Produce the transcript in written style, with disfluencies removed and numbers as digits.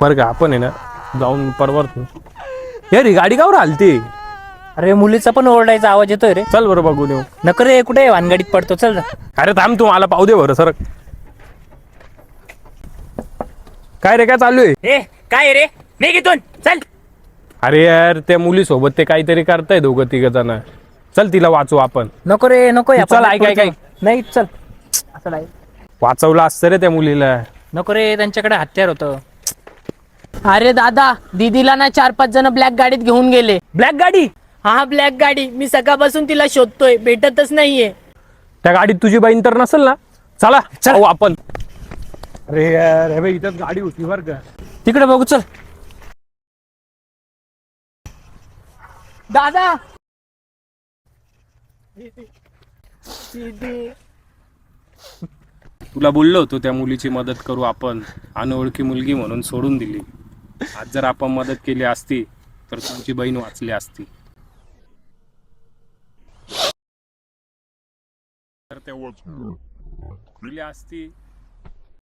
बरं का आपण आहे ना जाऊन परवरतो. हे रे गाडी कावर हलती. अरे मुलीचा पण ओरडायचा आवाज येतोय रे. चल बरं बघून येऊ. नको रे, कुठे वानगाडीत पडतो, चल जा. अरे थांब तू मला पाहू दे बरं सर. काय रे काय चालू आहे. ए काय रे, निघ इथून, चल. अरे यार त्या मुलीसोबत ते काहीतरी करताय दोघं तिघ जण. चल तिला वाचू आपण. नको रे, नको या चल, ऐक, ऐक, ऐक. नाही चल. असं नाही. वाचवलं असतं रे त्या मुलीला. नको रे, त्यांच्याकडे हत्यार होतं. अरे दादा, दीदीला ना 4-5 जण ब्लॅक गाडीत घेऊन गेले. ब्लॅक गाडी. हा ब्लॅक गाडी, मी सकाळपासून तिला शोधतोय, भेटतच नाहीये. त्या गाडीत तुझी बहीण तर नसेल ना. चला चल आपण. अरे यार हे बाई इथं गाडी होती बरं का. तिकडे बघू, चल. दादा तुला बोललो होतो त्या मुलीची मदत करू आपण. अनोळखी मुलगी म्हणून सोडून दिली. आज जर आपण मदत केली असती तर तुमची बहीण वाचली असती. तर ते दिली असती